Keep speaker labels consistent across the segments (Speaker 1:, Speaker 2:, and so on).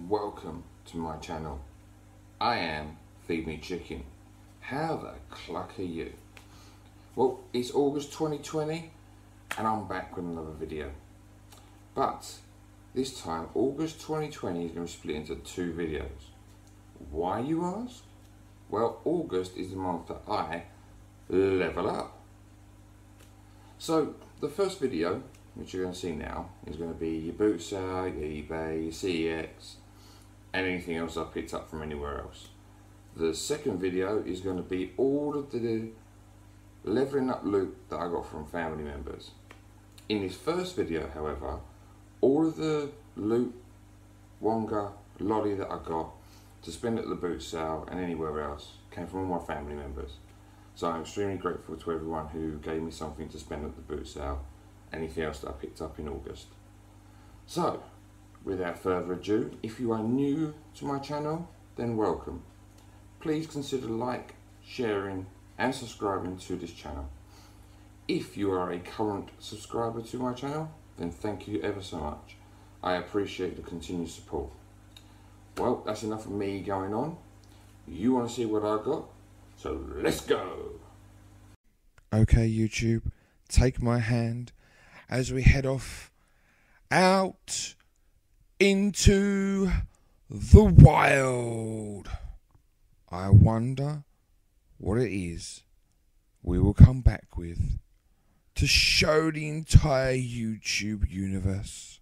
Speaker 1: welcome to my channel. I am Feed Me Chicken. How the cluck are you? Well, it's August 2020 and I'm back with another video. But this time, August 2020 is going to be split into two videos. Why, you ask? Well, August is the month that I level up. So, the first video, which you're going to see now, is going to be your boot sale, your eBay, your CEX, and anything else I picked up from anywhere else. The second video is going to be all of the leveling up loot that I got from family members. In this first video, however, all of the loot, wonga, lolly that I got to spend at the boot sale and anywhere else came from all my family members. So I'm extremely grateful to everyone who gave me something to spend at the boot sale, anything else that I picked up in August. So, without further ado, if you are new to my channel, then welcome. Please consider like, sharing and subscribing to this channel. If you are a current subscriber to my channel, then thank you ever so much. I appreciate the continued support. Well, that's enough of me going on. You want to see what I got? So let's go!
Speaker 2: Okay, YouTube, take my hand as we head off out into the wild. I wonder what it is we will come back with to show the entire YouTube universe.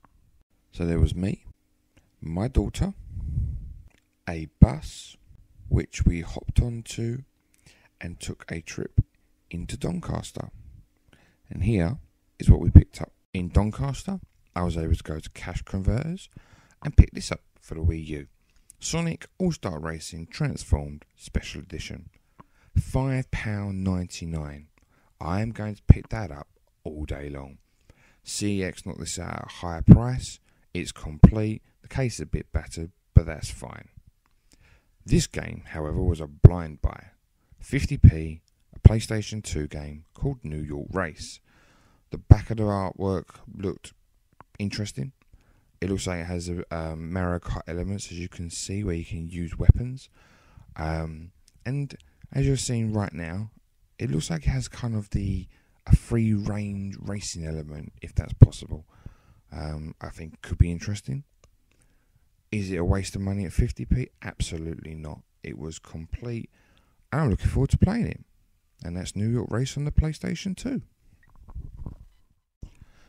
Speaker 2: So there was me, my daughter, a bus which we hopped onto and took a trip into Doncaster. And here is what we picked up. In Doncaster, I was able to go to Cash Converters and pick this up for the Wii U. Sonic All-Star Racing Transformed Special Edition. £5.99. I am going to pick that up all day long. CEX knocked this out at a higher price. It's complete. The case is a bit battered, but that's fine. This game, however, was a blind buy. 50p, a PlayStation 2 game called New York Race. The back of the artwork looked interesting. It looks like it has Mario Kart elements, as you can see, where you can use weapons. And as you're seeing right now, it looks like it has kind of a free range racing element, if that's possible. I think could be interesting. Is it a waste of money at 50p? Absolutely not. It was complete, and I'm looking forward to playing it. And that's New York Race on the PlayStation 2.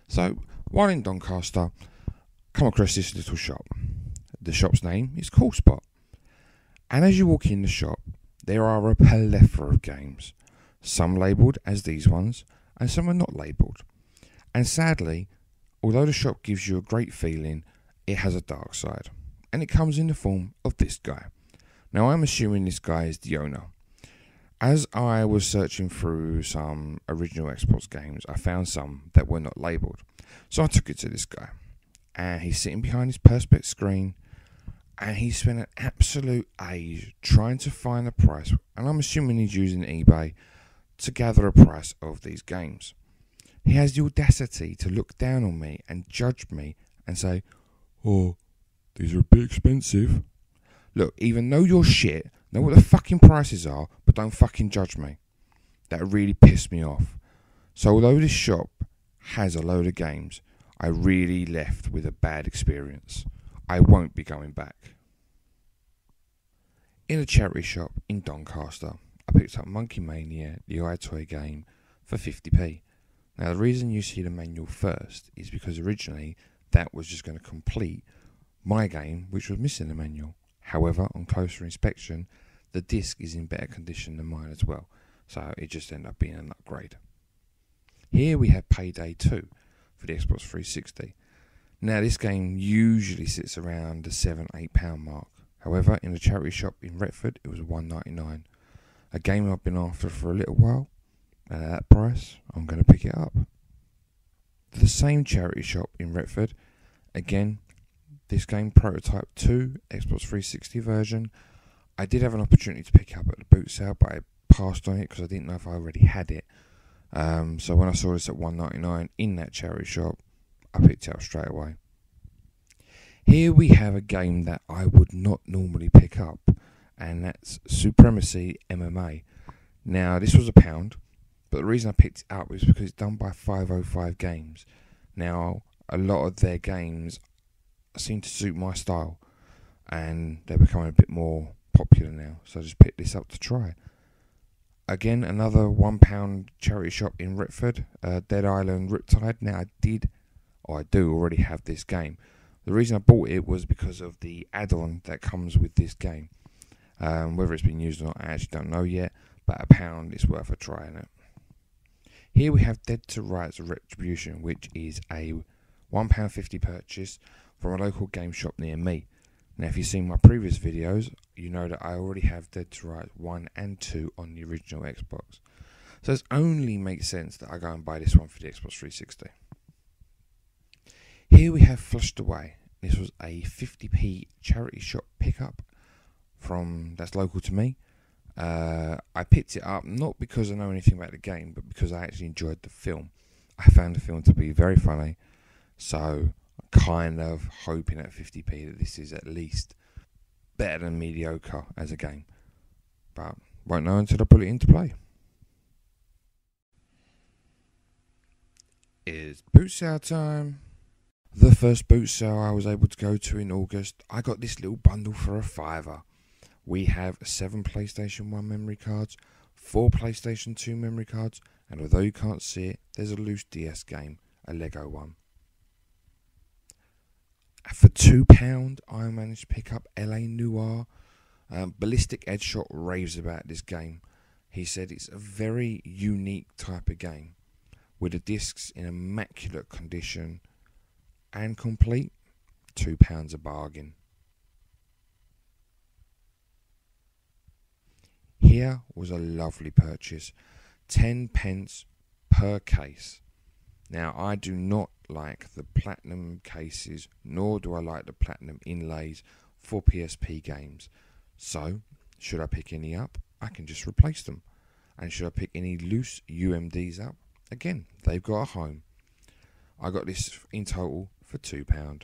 Speaker 2: So, while in Doncaster, come across this little shop. The shop's name is Cool Spot. And as you walk in the shop, there are a plethora of games. Some labelled as these ones, and some are not labelled. And sadly, although the shop gives you a great feeling, it has a dark side. And it comes in the form of this guy. Now, I'm assuming this guy is the owner. As I was searching through some original Xbox games, I found some that were not labelled. So I took it to this guy. And he's sitting behind his Perspex screen. And he spent an absolute age trying to find a price. And I'm assuming he's using eBay to gather a price of these games. He has the audacity to look down on me and judge me and say, "Oh, these are a bit expensive." Look, either know your shit, know what the fucking prices are, but don't fucking judge me. That really pissed me off. So although this shop has a load of games, I really left with a bad experience. I won't be going back. In a charity shop in Doncaster, I picked up Monkey Mania, the iToy game, for 50p. Now the reason you see the manual first is because originally that was just going to complete my game, which was missing the manual. However, on closer inspection, the disc is in better condition than mine as well, so it just ended up being an upgrade. Here we have Payday 2 for the Xbox 360. Now this game usually sits around the £7-8 mark. However, in a charity shop in Retford, it was £1.99. A game I've been after for a little while, and at that price, I'm going to pick it up. The same charity shop in Retford, again, this game, Prototype 2, Xbox 360 version. I did have an opportunity to pick it up at the boot sale, but I passed on it because I didn't know if I already had it. So when I saw this at £1.99 in that charity shop, I picked it up straight away. Here we have a game that I would not normally pick up, and that's Supremacy MMA. Now, this was £1, but the reason I picked it up was because it's done by 505 Games. Now, a lot of their games seem to suit my style, and they're becoming a bit more popular now, so I just picked this up to try. Again, another £1 charity shop in Retford, Dead Island Riptide. Now, I do already have this game. The reason I bought it was because of the add-on that comes with this game. Whether it's been used or not, I actually don't know yet, but £1 is worth a try in it. Here we have Dead to Rights Retribution, which is a £1.50 purchase from a local game shop near me. Now, if you've seen my previous videos, you know that I already have Dead to Rights 1 and 2 on the original Xbox. So it only makes sense that I go and buy this one for the Xbox 360. Here we have Flushed Away. This was a 50p charity shop pickup that's local to me. I picked it up not because I know anything about the game, but because I actually enjoyed the film. I found the film to be very funny, so I'm kind of hoping at 50p that this is at least better than mediocre as a game. But won't know until I put it into play. It's boot sale time. The first boot sale I was able to go to in August, I got this little bundle for £5. We have 7 PlayStation 1 memory cards, 4 PlayStation 2 memory cards, and although you can't see it, there's a loose DS game, a Lego one. For £2, I managed to pick up LA Noire. Ballistic Edgeshot raves about this game. He said it's a very unique type of game, with the discs in immaculate condition and complete. £2 a bargain. Here was a lovely purchase, 10p per case. Now, I do not like the platinum cases, nor do I like the platinum inlays for PSP games. So, should I pick any up, I can just replace them. And should I pick any loose UMDs up, again, they've got a home. I got this in total for £2.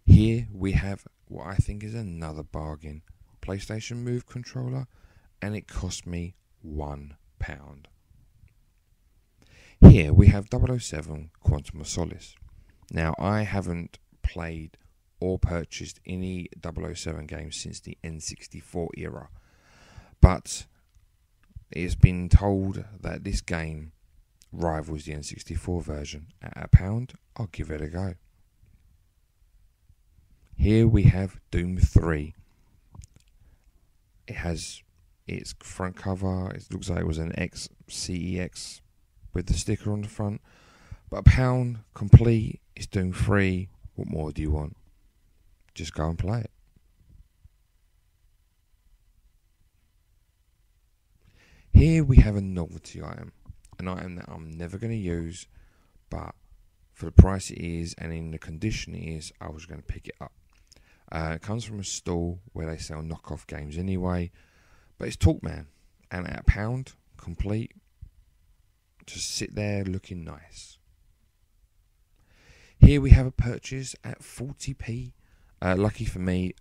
Speaker 2: Here we have what I think is another bargain. PlayStation Move controller, and it cost me £1. Here we have 007 Quantum of Solace. Now, I haven't played or purchased any 007 games since the N64 era, but it's been told that this game rivals the N64 version. At £1, I'll give it a go. Here we have Doom 3. It has its front cover. It looks like it was an XCEX with the sticker on the front. But £1 complete. It's Doom 3. What more do you want? Just go and play it. Here we have a novelty item. An item that I'm never going to use, but for the price it is and in the condition it is, I was going to pick it up. It comes from a stall where they sell knockoff games anyway, but it's Talkman, and at £1 complete, just sit there looking nice. Here we have a purchase at 40p. Lucky for me,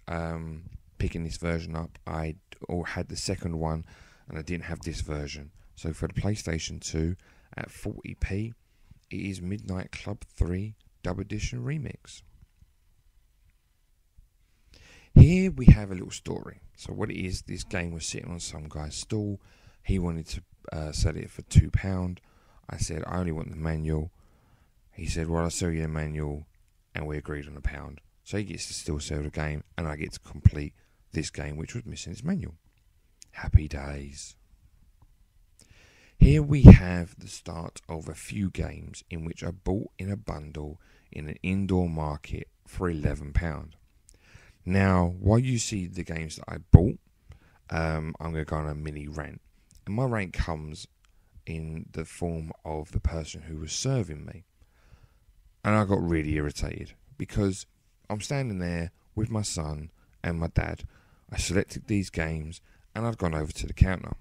Speaker 2: picking this version up, I had the second one and I didn't have this version. So for the PlayStation 2 at 40p, it is Midnight Club 3 Dub Edition Remix. Here we have a little story. So what it is, this game was sitting on some guy's stall. He wanted to sell it for £2. I said, I only want the manual. He said, well, I'll sell you the manual, and we agreed on £1. So he gets to still sell the game, and I get to complete this game, which was missing its manual. Happy days. Here we have the start of a few games in which I bought in a bundle in an indoor market for £11. Now, while you see the games that I bought, I'm going to go on a mini rant. And my rant comes in the form of the person who was serving me. And I got really irritated because I'm standing there with my son and my dad. I selected these games and I've gone over to the counter.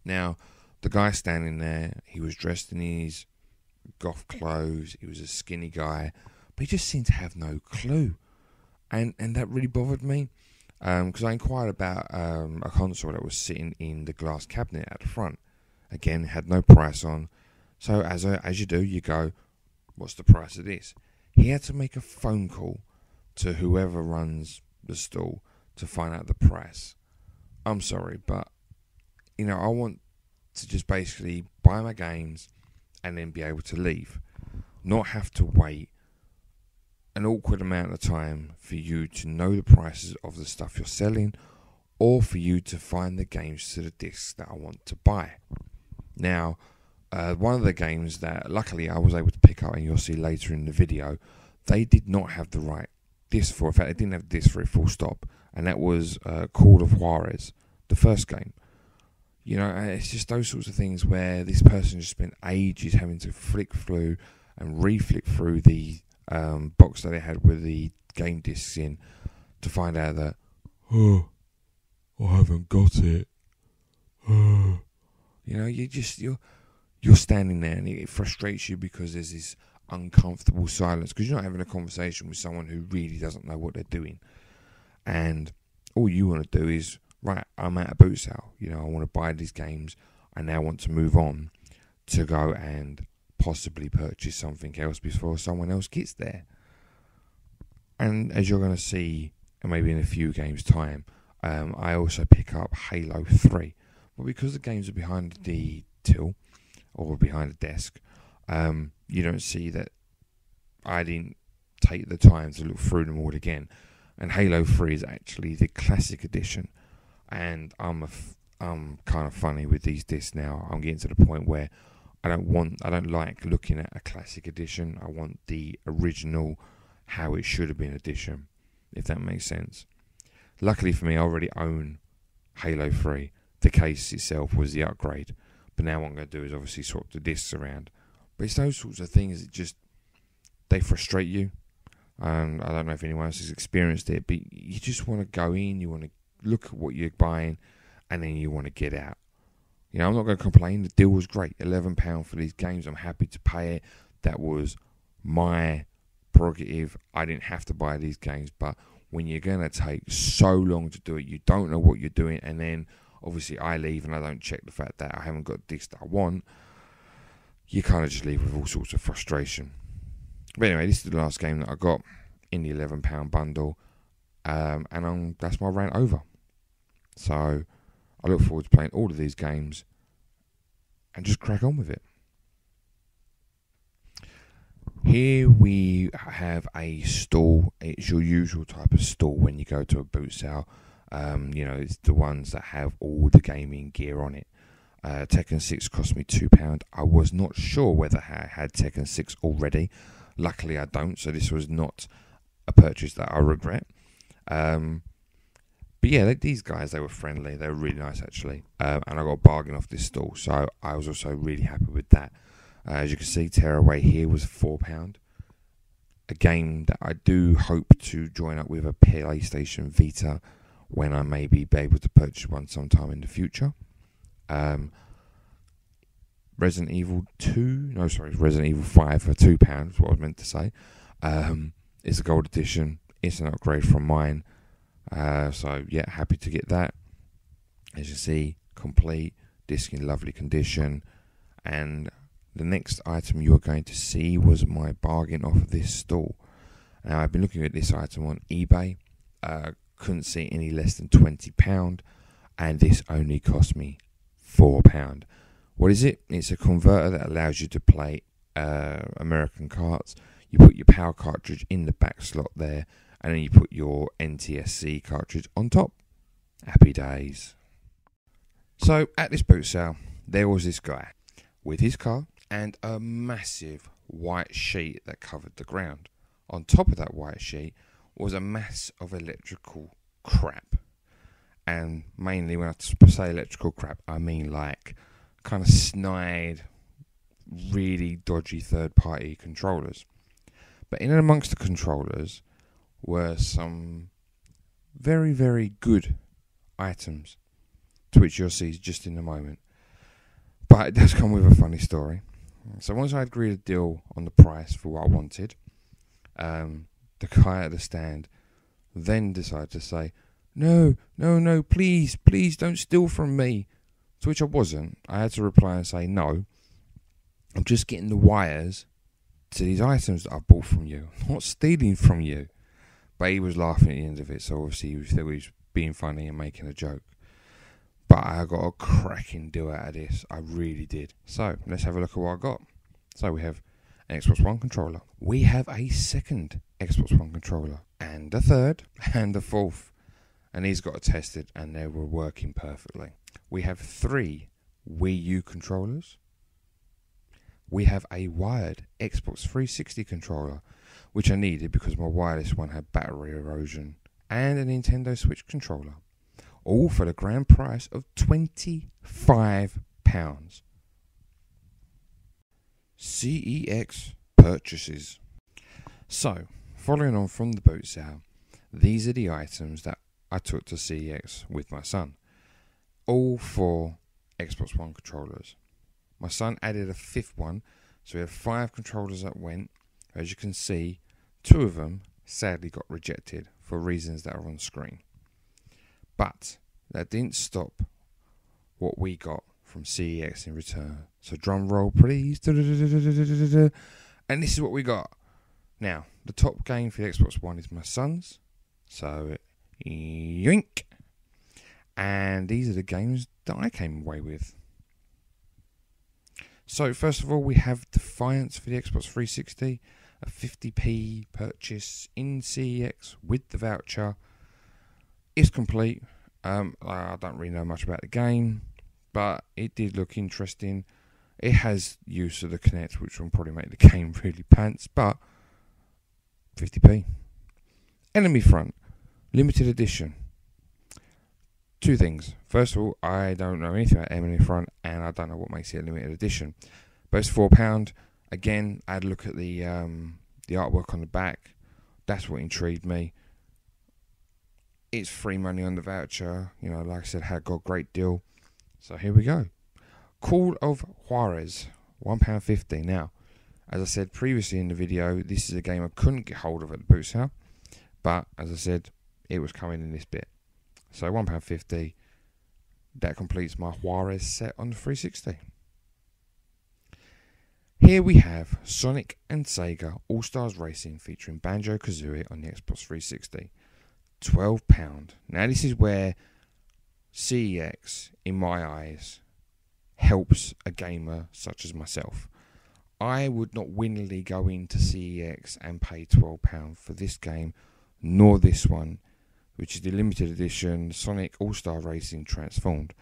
Speaker 2: Now, the guy standing there, he was dressed in his goth clothes. He was a skinny guy, but he just seemed to have no clue. And that really bothered me, because I inquired about a console that was sitting in the glass cabinet at the front. Again, had no price on. So as you do, you go, what's the price of this? He had to make a phone call to whoever runs the stall to find out the price. I'm sorry, but, I want to just basically buy my games and then be able to leave. Not have to wait an awkward amount of time for you to know the prices of the stuff you're selling, or for you to find the games to the discs that I want to buy. Now, one of the games that luckily I was able to pick up, and you'll see later in the video, they did not have the right disc for. In fact, they didn't have the disc for it, full stop. And that was Call of Juarez, the first game. It's just those sorts of things where this person just spent ages having to flick through and re-flick through the box that they had with the game discs in to find out that, I haven't got it. You're standing there and it frustrates you because there's this uncomfortable silence because you're not having a conversation with someone who really doesn't know what they're doing. And all you want to do is, right, I'm at a boot sale. I want to buy these games. I now want to move on to go and possibly purchase something else before someone else gets there. And as you're going to see, maybe in a few games' time, I also pick up Halo 3. But because the games are behind the till or behind the desk, you don't see that I didn't take the time to look through them all again. And Halo 3 is actually the classic edition. And I'm kind of funny with these discs now. I'm getting to the point where I don't like looking at a classic edition. I want the original, how it should have been edition, if that makes sense. Luckily for me, I already own Halo 3. The case itself was the upgrade. But now what I'm going to do is obviously swap the discs around. But it's those sorts of things that they frustrate you. I don't know if anyone else has experienced it, but you just want to go in, you want to look at what you're buying, and then you want to get out. I'm not going to complain. The deal was great. £11 for these games. I'm happy to pay it. That was my prerogative. I didn't have to buy these games. But when you're going to take so long to do it, you don't know what you're doing. And then, obviously, I leave and I don't check the fact that I haven't got the disc that I want. You kind of just leave with all sorts of frustration. But anyway, this is the last game that I got in the £11 bundle. And that's my rant over. So I look forward to playing all of these games and just crack on with it. Here we have a stall. It's your usual type of stall when you go to a boot sale. It's the ones that have all the gaming gear on it. Tekken 6 cost me £2. I was not sure whether I had Tekken 6 already. Luckily I don't, so this was not a purchase that I regret. But yeah, these guys, they were friendly. They were really nice, actually. And I got a bargain off this stall, so I was also really happy with that. As you can see, Tearaway here was £4. A game that I do hope to join up with a PlayStation Vita when I may be able to purchase one sometime in the future. Resident Evil 5 for £2 is what I was meant to say. It's a gold edition. It's an upgrade from mine. So yeah, happy to get that. As you see, complete, disc in lovely condition. And the next item you're going to see was my bargain off of this stall. Now I've been looking at this item on eBay. Couldn't see any less than £20, and this only cost me £4. What is it? It's a converter that allows you to play American carts. You put your PAL cartridge in the back slot there, and then you put your NTSC cartridge on top. Happy days. So at this boot sale, there was this guy with his car and a massive white sheet that covered the ground. On top of that white sheet was a mass of electrical crap. And mainly when I say electrical crap, I mean like kind of snide, really dodgy third-party controllers. But in and amongst the controllers were some very, very good items, to which you'll see just in a moment. But it does come with a funny story. So once I agreed a deal on the price for what I wanted, The guy at the stand then decided to say, no, please don't steal from me. To which I wasn't. I had to reply and say, no, I'm just getting the wires to these items that I bought from you. I'm not stealing from you. But he was laughing at the end of it, so obviously he was being funny and making a joke. But I got a cracking deal out of this. I really did. So let's have a look at what I got. So we have an Xbox One controller. We have a second Xbox One controller. And a third. And a fourth. And these got tested and they were working perfectly. We have 3 Wii U controllers. We have a wired Xbox 360 controller, which I needed because my wireless one had battery erosion. And a Nintendo Switch controller. All for the grand price of £25. CEX purchases. So, following on from the boot sale, these are the items that I took to CEX with my son. All 4 Xbox One controllers. My son added a 5th one, so we have 5 controllers that went. As you can see, 2 of them sadly got rejected for reasons that are on screen. But that didn't stop what we got from CEX in return. So drum roll please. And this is what we got. Now, the top game for the Xbox One is my son's. So, yoink. And these are the games that I came away with. So, first of all, we have Defiance for the Xbox 360. A 50p purchase in CEX with the voucher. It's complete. I don't really know much about the game, but it did look interesting. It has use of the Kinect, which will probably make the game really pants, but 50p. Enemy Front, limited edition. 2 things. First of all, I don't know anything about Enemy Front, and I don't know what makes it a limited edition. But it's £4. Again, I had a look at the artwork on the back. That's what intrigued me. It's free money on the voucher. You know, like I said, had got a great deal. So here we go. Call of Juarez, £1.50. Now, as I said previously in the video, this is a game I couldn't get hold of at the boot sale. But, as I said, it was coming in this bit. So £1.50. That completes my Juarez set on the 360. Here we have Sonic and Sega All-Stars Racing featuring Banjo-Kazooie on the Xbox 360. £12. Now this is where CEX, in my eyes, helps a gamer such as myself. I would not willingly go into CEX and pay £12 for this game, nor this one, which is the limited edition Sonic All-Star Racing Transformed.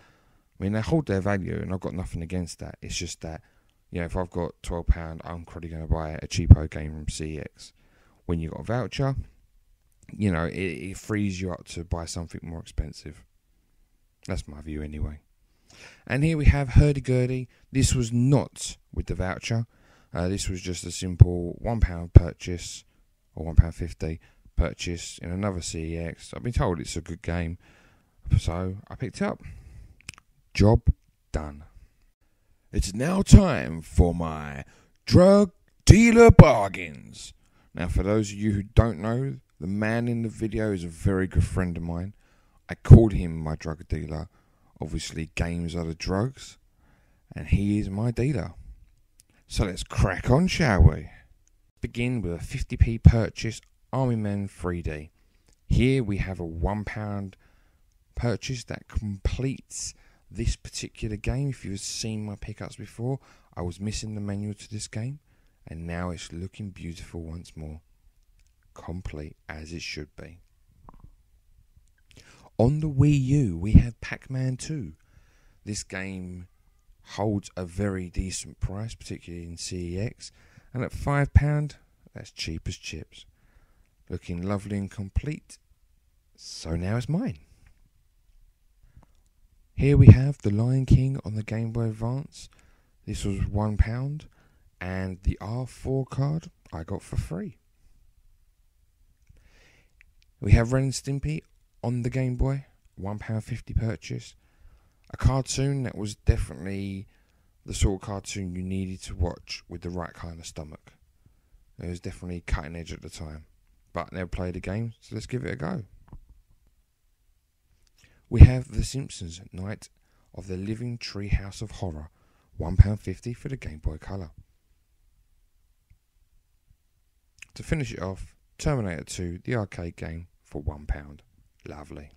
Speaker 2: I mean, they hold their value, and I've got nothing against that. It's just that, you know, if I've got £12, I'm probably going to buy a cheapo game from CEX. When you've got a voucher, you know, it frees you up to buy something more expensive. That's my view anyway. And here we have Hurdy-Gurdy. This was not with the voucher. This was just a simple £1 purchase, or £1.50 purchase in another CEX. I've been told it's a good game, so I picked it up. Job done. It's now time for my drug dealer bargains. Now, for those of you who don't know, the man in the video is a very good friend of mine. I called him my drug dealer. Obviously, games are the drugs, and he is my dealer. So let's crack on, shall we? Begin with a 50p purchase, Army Men 3D. Here we have a £1 purchase that completes this particular game. If you've seen my pickups before, I was missing the manual to this game, and now it's looking beautiful once more. Complete as it should be. On the Wii U, we have Pac-Man 2. This game holds a very decent price, particularly in CEX, and at £5, that's cheap as chips. Looking lovely and complete, so now it's mine. Here we have The Lion King on the Game Boy Advance. This was £1, and the R4 card I got for free. We have Ren and Stimpy on the Game Boy, £1.50 purchase. A cartoon that was definitely the sort of cartoon you needed to watch with the right kind of stomach. It was definitely cutting edge at the time. But I never played the game, so let's give it a go. We have The Simpsons Night of the Living Treehouse of Horror, £1.50 for the Game Boy Color. To finish it off, Terminator 2, the arcade game, for £1. Lovely.